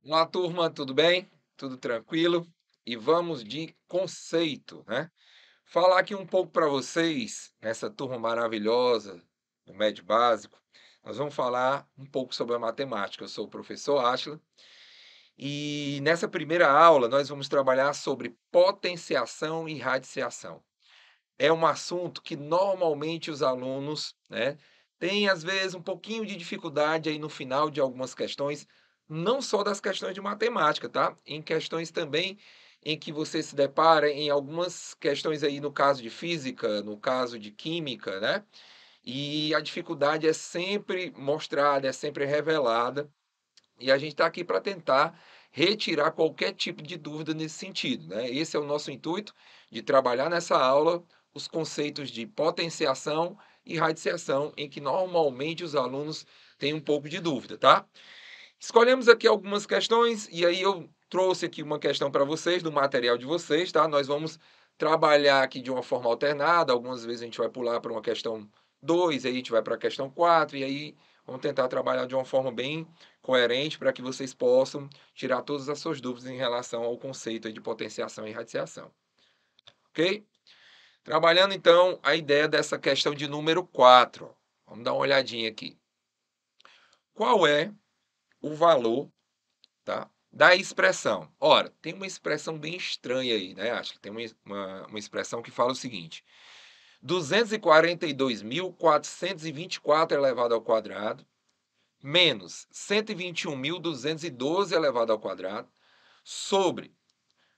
Olá, turma, tudo bem? Tudo tranquilo? E vamos de conceito, né? Falar aqui um pouco para vocês, nessa turma maravilhosa do Médio Básico, nós vamos falar um pouco sobre a matemática. Eu sou o professor Átila e nessa primeira aula nós vamos trabalhar sobre potenciação e radiciação. É um assunto que normalmente os alunos, né, têm às vezes um pouquinho de dificuldade aí no final de algumas questões, não só das questões de matemática, tá? Em questões também em que você se depara em algumas questões aí no caso de física, no caso de química, né? E a dificuldade é sempre mostrada, é sempre revelada, e a gente está aqui para tentar retirar qualquer tipo de dúvida nesse sentido, né? Esse é o nosso intuito de trabalhar nessa aula os conceitos de potenciação e radiciação, em que normalmente os alunos têm um pouco de dúvida, tá? Escolhemos aqui algumas questões e aí eu trouxe aqui uma questão para vocês do material de vocês, tá? Nós vamos trabalhar aqui de uma forma alternada, algumas vezes a gente vai pular para uma questão 2, aí a gente vai para a questão 4 e aí vamos tentar trabalhar de uma forma bem coerente para que vocês possam tirar todas as suas dúvidas em relação ao conceito aí de potenciação e radiação, ok? Trabalhando então a ideia dessa questão de número 4. Vamos dar uma olhadinha aqui. Qual é o valor, tá, da expressão? Ora, tem uma expressão bem estranha aí, né? Acho que tem uma expressão que fala o seguinte: 242.424 elevado ao quadrado menos 121.212 elevado ao quadrado sobre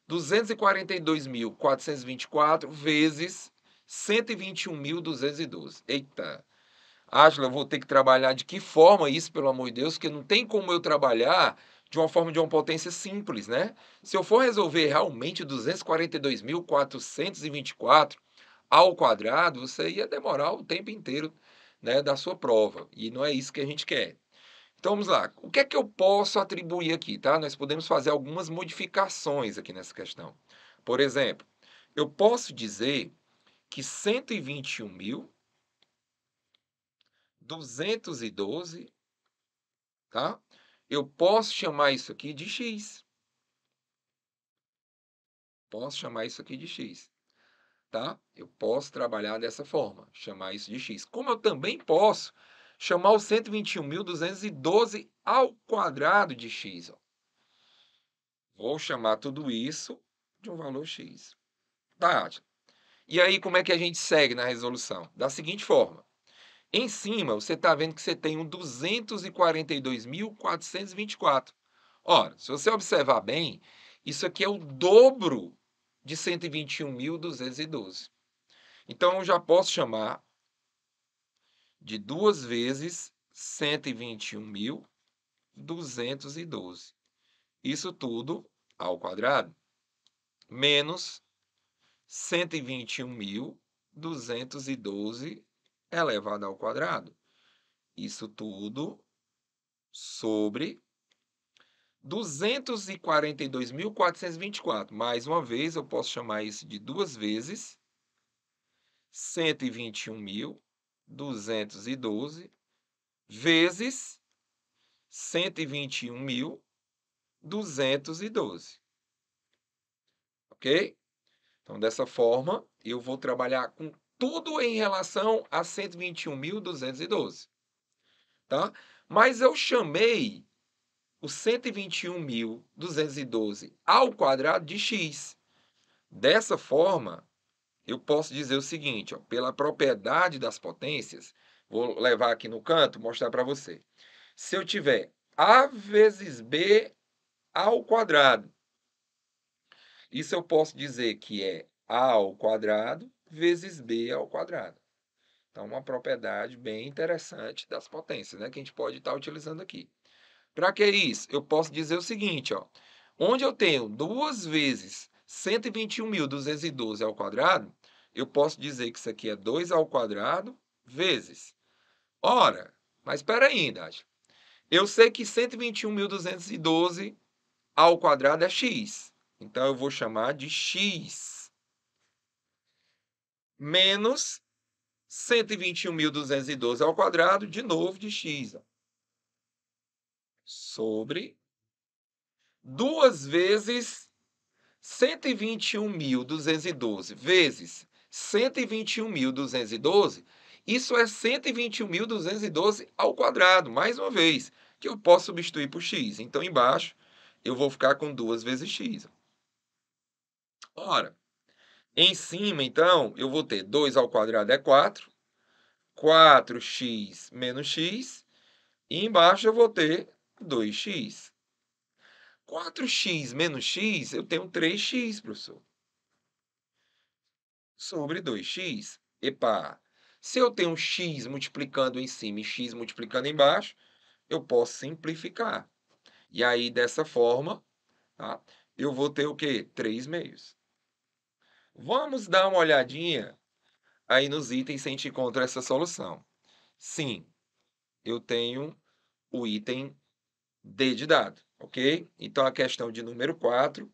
242.424 vezes 121.212. Eita! Átila, eu vou ter que trabalhar de que forma isso, pelo amor de Deus, porque não tem como eu trabalhar de uma forma de uma potência simples, né? Se eu for resolver realmente 242.424 ao quadrado, você ia demorar o tempo inteiro, né, da sua prova. E não é isso que a gente quer. Então vamos lá. O que é que eu posso atribuir aqui, tá? Nós podemos fazer algumas modificações aqui nessa questão. Por exemplo, eu posso dizer que 121.212, tá? Eu posso chamar isso aqui de x. Posso chamar isso aqui de x, tá? Eu posso trabalhar dessa forma, chamar isso de x. Como eu também posso chamar o 121.212 ao quadrado de x, ó. Vou chamar tudo isso de um valor x. Tá, e aí, como é que a gente segue na resolução? Da seguinte forma: em cima, você está vendo que você tem um 242.424. Ora, se você observar bem, isso aqui é o dobro de 121.212. Então, eu já posso chamar de 2 vezes 121.212. Isso tudo ao quadrado, menos 121.212 elevado ao quadrado. Isso tudo sobre 242.424. Mais uma vez, eu posso chamar isso de 2 vezes 121.212 vezes 121.212. Ok? Então, dessa forma, eu vou trabalhar com tudo em relação a 121.212, tá? Mas eu chamei o 121.212 ao quadrado de x. Dessa forma, eu posso dizer o seguinte, ó, pela propriedade das potências, vou levar aqui no canto, mostrar para você. Se eu tiver a vezes b ao quadrado, isso eu posso dizer que é a ao quadrado vezes b ao quadrado. Então, uma propriedade bem interessante das potências, né, que a gente pode estar utilizando aqui. Para que isso? Eu posso dizer o seguinte, ó, onde eu tenho 2 vezes 121.212 ao quadrado, eu posso dizer que isso aqui é 2 ao quadrado vezes. Ora, mas espera aí, Nath. Eu sei que 121.212 ao quadrado é x. Então, eu vou chamar de x menos 121.212 ao quadrado, de novo, de x. Ó. sobre 2 vezes 121.212 vezes 121.212, isso é 121.212 ao quadrado, mais uma vez, que eu posso substituir por x. Então, embaixo, eu vou ficar com 2 vezes x. Ora, em cima, então, eu vou ter 2 ao quadrado é 4, 4x menos x, e embaixo eu vou ter 2x. 4x menos x, eu tenho 3x, professor. Sobre 2x. Epa, se eu tenho x multiplicando em cima e x multiplicando embaixo, eu posso simplificar. E aí, dessa forma, tá, eu vou ter o quê? 3 meios. Vamos dar uma olhadinha aí nos itens se a gente encontra essa solução. Sim, eu tenho o item D de dado, ok? Então, a questão de número 4,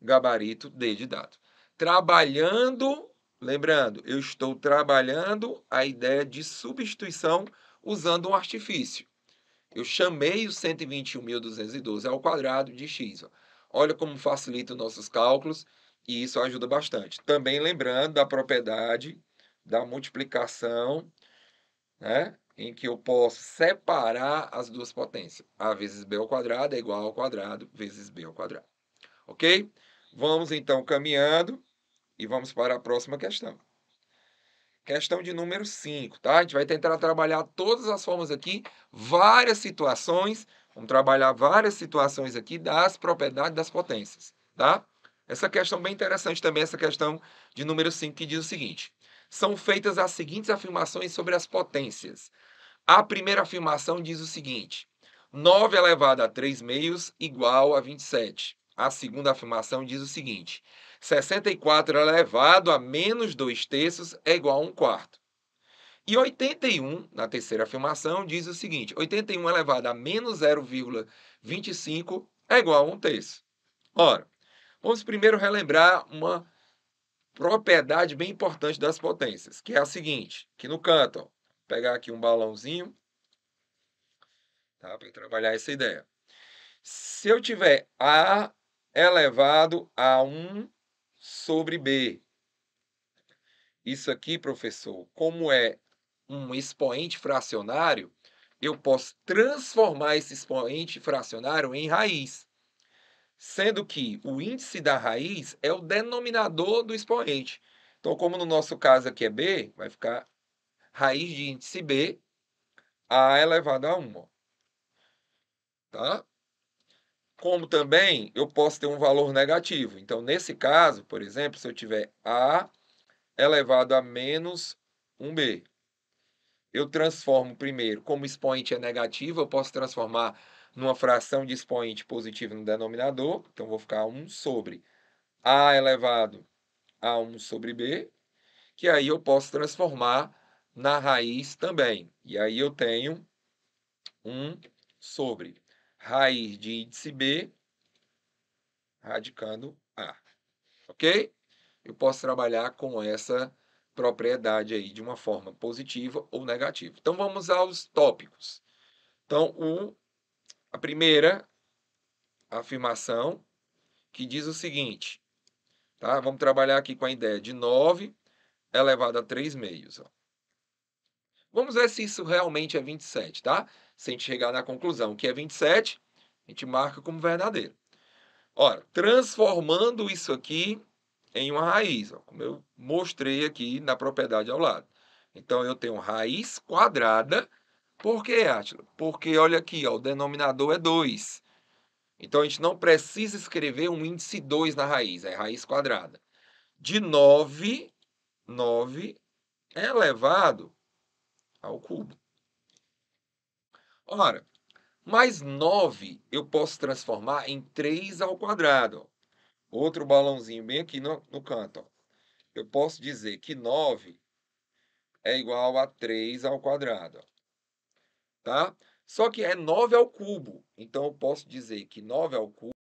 gabarito D de dado. Trabalhando, lembrando, eu estou trabalhando a ideia de substituição usando um artifício. Eu chamei o 121.212 ao quadrado de x. Ó. Olha como facilita os nossos cálculos e isso ajuda bastante. Também lembrando da propriedade da multiplicação, né, em que eu posso separar as duas potências. A vezes b ao quadrado é igual ao quadrado vezes b ao quadrado. Ok? Vamos então caminhando e vamos para a próxima questão. Questão de número 5, tá? A gente vai tentar trabalhar todas as formas aqui, várias situações. Vamos trabalhar várias situações aqui das propriedades das potências, tá? Essa questão bem interessante também, essa questão de número 5, que diz o seguinte: são feitas as seguintes afirmações sobre as potências. A primeira afirmação diz o seguinte: 9 elevado a 3 meios igual a 27. A segunda afirmação diz o seguinte: 64 elevado a menos 2 terços é igual a 1 quarto. E 81, na terceira afirmação, diz o seguinte: 81 elevado a menos 0,25 é igual a 1 terço. Ora, vamos primeiro relembrar uma propriedade bem importante das potências, que é a seguinte, que no canto, ó, vou pegar aqui um balãozinho, tá, para trabalhar essa ideia. Se eu tiver A elevado a 1 sobre B, isso aqui, professor, como é um expoente fracionário, eu posso transformar esse expoente fracionário em raiz, sendo que o índice da raiz é o denominador do expoente. Então, como no nosso caso aqui é B, vai ficar raiz de índice B, A elevado a 1. Tá? Como também eu posso ter um valor negativo. Então, nesse caso, por exemplo, se eu tiver A elevado a menos 1B, eu transformo primeiro, como o expoente é negativo, eu posso transformar numa fração de expoente positivo no denominador. Então, vou ficar 1 sobre A elevado a 1 sobre B, que aí eu posso transformar na raiz também. E aí eu tenho 1 sobre raiz de índice B radicando A. Ok? Eu posso trabalhar com essa propriedade aí de uma forma positiva ou negativa. Então, vamos aos tópicos. Então, a primeira afirmação que diz o seguinte, tá? Vamos trabalhar aqui com a ideia de 9 elevado a 3 meios. Ó. Vamos ver se isso realmente é 27, tá? Se a gente chegar na conclusão que é 27, a gente marca como verdadeiro. Ora, transformando isso aqui em uma raiz, ó, como eu mostrei aqui na propriedade ao lado. Então, eu tenho raiz quadrada. Por que, Átila? Porque, olha aqui, ó, o denominador é 2. Então, a gente não precisa escrever um índice 2 na raiz, é raiz quadrada. De 9 elevado ao cubo. Ora, mais 9 eu posso transformar em 3 ao quadrado. Ó. Outro balãozinho bem aqui no canto. Ó. Eu posso dizer que 9 é igual a 3 ao quadrado. Ó. Tá? Só que é 9 ao cubo. Então, eu posso dizer que 9 ao cubo